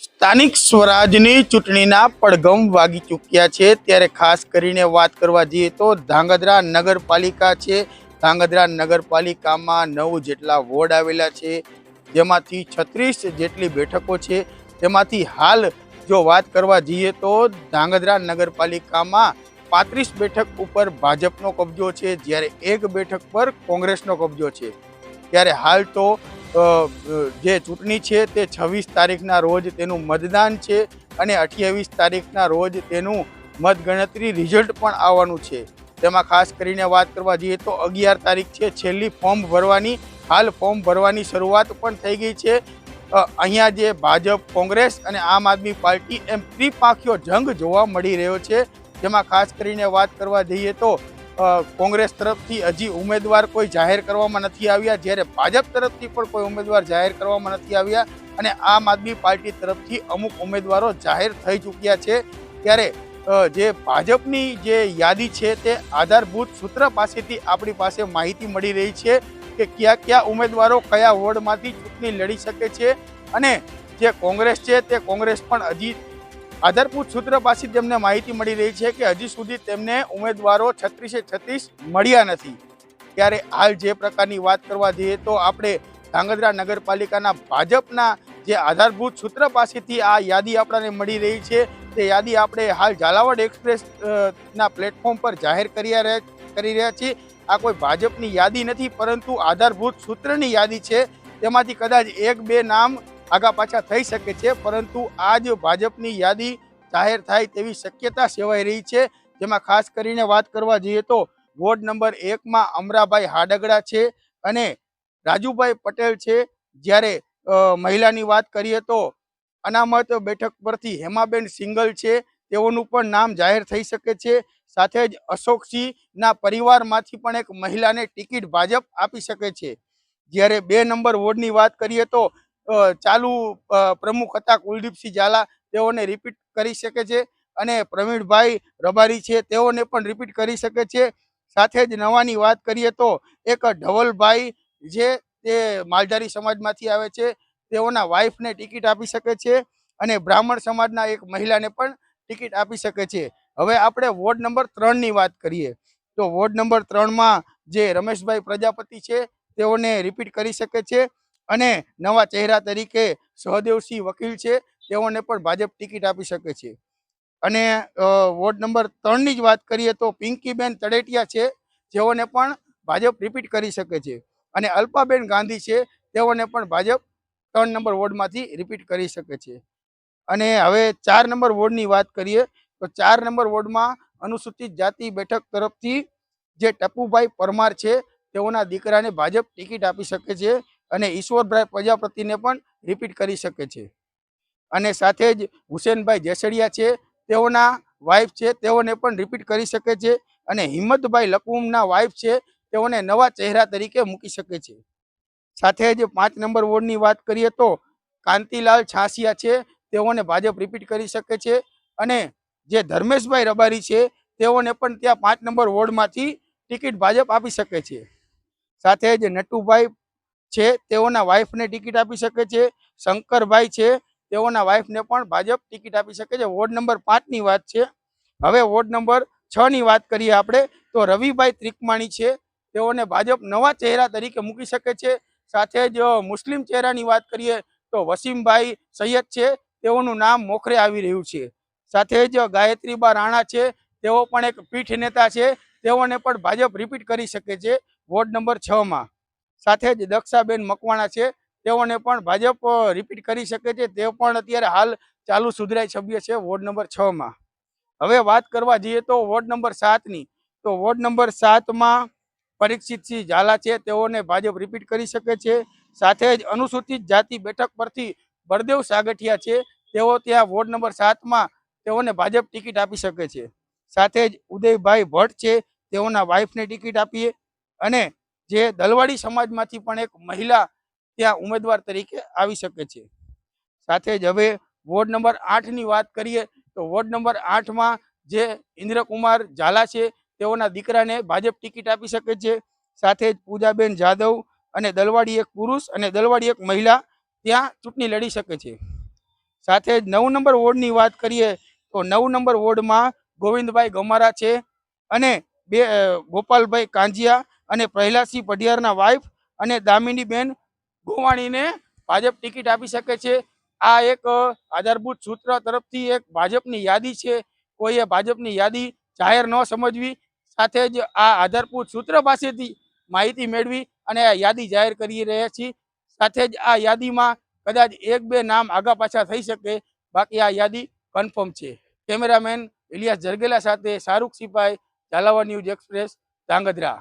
સ્થાનિક સ્વરાજની ચૂંટણીના પડઘમ વાગી ચૂક્યા છે ત્યારે ખાસ કરીને વાત કરવા જઈએ તો ધાંગધ્રા નગરપાલિકા છે। ધાંગધ્રા નગરપાલિકામાં 9 જેટલા વોર્ડ આવેલા છે, જેમાંથી 36 જેટલી બેઠકો છે। તેમાંથી હાલ જો વાત કરવા જઈએ તો ધાંગધ્રા નગરપાલિકામાં 35 બેઠક ઉપર ભાજપનો કબજો છે, જ્યારે એક બેઠક પર કોંગ્રેસનો કબજો છે। ત્યારે હાલ તો જે ચૂંટણી છે તે 26 તારીખના રોજ તેનું મતદાન છે અને 28 તારીખના રોજ તેનું મતગણતરી રિઝલ્ટ પણ આવવાનું છે। તેમાં ખાસ કરીને વાત કરવા જઈએ તો 11 તારીખ છે છેલ્લી ફોર્મ ભરવાની। હાલ ફોર્મ ભરવાની શરૂઆત પણ થઈ ગઈ છે। અહીંયા જે ભાજપ, કોંગ્રેસ અને આમ આદમી પાર્ટી એમ ત્રિપાંખીયો જંગ જોવા મળી રહ્યો છે। જેમાં ખાસ કરીને વાત કરવા જઈએ તો કોંગ્રેસ તરફથી હજી ઉમેદવાર કોઈ જાહેર કરવામાં નથી આવ્યા, જ્યારે ભાજપ તરફથી પણ કોઈ ઉમેદવાર જાહેર કરવામાં નથી આવ્યા અને આમ આદમી પાર્ટી તરફથી અમુક ઉમેદવારો જાહેર થઈ ચૂક્યા છે। ત્યારે જે ભાજપની જે યાદી છે તે આધારભૂત સૂત્ર પાસેથી આપણી પાસે માહિતી મળી રહી છે કે કયા કયા ઉમેદવારો કયા વોર્ડમાંથી ચૂંટણી લડી શકે છે અને જે કોંગ્રેસ છે તે કોંગ્રેસ પણ હજી આધારભૂત સૂત્ર પાસે તેમને માહિતી મળી રહી છે કે હજી સુધી તેમને ઉમેદવારો 36 મળ્યા નથી। ત્યારે હાલ જે પ્રકારની વાત કરવા જઈએ તો આપણે ધાંગધ્રા નગરપાલિકાના ભાજપના જે આધારભૂત સૂત્ર પાસેથી આ યાદી આપણને મળી રહી છે, તે યાદી આપણે હાલ ઝાલાવાડ એક્સપ્રેસ ના પ્લેટફોર્મ પર જાહેર કરી રહ્યા છીએ। આ કોઈ ભાજપની યાદી નથી, પરંતુ આધારભૂત સૂત્રની યાદી છે। તેમાંથી કદાચ 1-2 નામ આગા પાછા થઈ શકે છે, પરંતુ આ જ ભાજપની યાદી જાહેર થાય તેવી શક્યતા સેવાઈ રહી છે। જેમાં ખાસ કરીને વાત કરવા જઈએ તો વોર્ડ નંબર 1માં અમરાભાઈ હાડગડા છે અને રાજુભાઈ પટેલ છે, જ્યારે મહિલાની વાત કરીએ તો અનામત બેઠક પરથી હેમાબેન સિંગલ છે, તેઓનું પણ નામ જાહેર થઈ શકે છે। સાથે જ અશોકસિંહના પરિવારમાંથી પણ એક મહિલાને ટિકિટ ભાજપ આપી શકે છે। જ્યારે 2 નંબર વોર્ડની વાત કરીએ તો ચાલુ પ્રમુખ હતા કુલદીપસિંહ ઝાલા, તેઓને રિપીટ કરી શકે છે અને પ્રવીણભાઈ રબારી છે તેઓને પણ રિપીટ કરી શકે છે। સાથે જ નવાની વાત કરીએ તો એક ધવલભાઈ જે તે માલધારી સમાજમાંથી આવે છે, તેઓના વાઇફને ટિકિટ આપી શકે છે અને બ્રાહ્મણ સમાજના એક મહિલાને પણ ટિકિટ આપી શકે છે। હવે આપણે વોર્ડ નંબર 3ની વાત કરીએ તો વોર્ડ નંબર 3માં જે રમેશભાઈ પ્રજાપતિ છે તેઓને રિપીટ કરી શકે છે અને નવા ચહેરા તરીકે સહદેવસિંહ વકીલ છે, તેઓને પણ ભાજપ ટિકિટ આપી શકે છે। અને વોર્ડ નંબર 3ની જ વાત કરીએ તો પિંકીબેન તળેટિયા છે, જેઓને પણ ભાજપ રિપીટ કરી શકે છે અને અલ્પાબેન ગાંધી છે, તેઓને પણ ભાજપ 3 નંબર વોર્ડમાંથી રિપીટ કરી શકે છે। અને હવે 4 નંબર વોર્ડની વાત કરીએ તો 4 નંબર વોર્ડમાં અનુસૂચિત જાતિ બેઠક તરફથી જે ટપુભાઈ પરમાર છે, તેઓના દીકરાને ભાજપ ટિકિટ આપી શકે છે અને ઈશ્વરભાઈ પ્રજાપતિને પણ રિપીટ કરી શકે છે। અને સાથે જ હુસેનભાઈ જેસડિયા છે, તેઓના વાઇફ છે, તેઓને પણ રિપીટ કરી શકે છે અને હિંમતભાઈ લકુમના વાઇફ છે, તેઓને નવા ચહેરા તરીકે મૂકી શકે છે। સાથે જ 5 નંબર વોર્ડની વાત કરીએ તો કાંતિલાલ છાસિયા છે, તેઓને ભાજપ રિપીટ કરી શકે છે અને જે ધર્મેશભાઈ રબારી છે, તેઓને પણ ત્યાં 5 નંબર વોર્ડમાંથી ટિકિટ ભાજપ આપી શકે છે। સાથે જ નટુભાઈ છે, તેઓના વાઇફને ટિકિટ આપી શકે છે। શંકરભાઈ છે, તેઓના વાઇફને પણ ભાજપ ટિકિટ આપી શકે છે। વોર્ડ નંબર 5ની વાત છે। હવે વોર્ડ નંબર 6ની વાત કરીએ આપણે તો રવિભાઈ ત્રિકમાણી છે, તેઓને ભાજપ નવા ચહેરા તરીકે મૂકી શકે છે। સાથે જ મુસ્લિમ ચહેરાની વાત કરીએ તો વસીમભાઈ સૈયદ છે, તેઓનું નામ મોખરે આવી રહ્યું છે। સાથે જ ગાયત્રીબા રાણા છે, તેઓ પણ એક પીઠ નેતા છે, તેઓને પણ ભાજપ રિપીટ કરી શકે છે વોર્ડ નંબર 6માં। સાથે જ દક્ષાબેન મકવાણા છે, તેઓને પણ ભાજપ રિપીટ કરી શકે છે, તેઓ પણ અત્યારે હાલ ચાલુ સુધરાઈ સભ્ય છે વોર્ડ નંબર 6માં। હવે વાત કરવા જઈએ તો વોર્ડ નંબર 7ની તો વોર્ડ નંબર 7માં પરીક્ષિતસિંહ ઝાલા છે, તેઓને ભાજપ રિપીટ કરી શકે છે। સાથે જ અનુસૂચિત જાતિ બેઠક પરથી બળદેવ સાગઠિયા છે, તેઓ ત્યાં વોર્ડ નંબર 7માં તેઓને ભાજપ ટિકિટ આપી શકે છે। સાથે જ ઉદયભાઈ ભટ્ટ છે, તેઓના વાઇફને ટિકિટ આપીએ અને જે દલવાડી સમાજમાંથી પણ એક મહિલા ત્યાં ઉમેદવાર તરીકે આવી શકે છે। સાથે જ હવે વોર્ડ નંબર 8ની વાત કરીએ તો વોર્ડ નંબર 8માં જે ઇન્દ્રકુમાર ઝાલા છે, તેઓના દીકરાને ભાજપ ટિકિટ આપી શકે છે। સાથે જ પૂજાબેન જાદવ અને દલવાડી એક પુરુષ અને દલવાડી એક મહિલા ત્યાં ચૂંટણી લડી શકે છે। સાથે જ 9 નંબર વોર્ડની વાત કરીએ તો 9 નંબર વોર્ડમાં ગોવિંદભાઈ ગમારા છે અને ગોપાલભાઈ કાંજિયા અને પ્રહલાદસિંહ પઢિયારના વાઇફ અને દામિનીબેન ગોવાણીને ભાજપ ટિકિટ આપી શકે છે. આ એક આધારભૂત સૂત્ર તરફથી એક ભાજપની યાદી છે. કોઈએ ભાજપની યાદી જાહેર ન સમજવી, સાથે જ આ આધારભૂત સૂત્ર પાસેથી માહિતી મેળવી અને આ યાદી જાહેર કરી રહ્યા છીએ. સાથે જ આ યાદીમાં કદાચ 1-2 નામ આગા પાછા થઈ શકે, બાકી આ યાદી કન્ફર્મ છે. કેમેરામેન ઇલિયાસ જરગેલા સાથે શાહરૂખ સિપાઈ, ઝાલાવાડ ન્યૂઝ એક્સપ્રેસ, ધાંગધ્રા.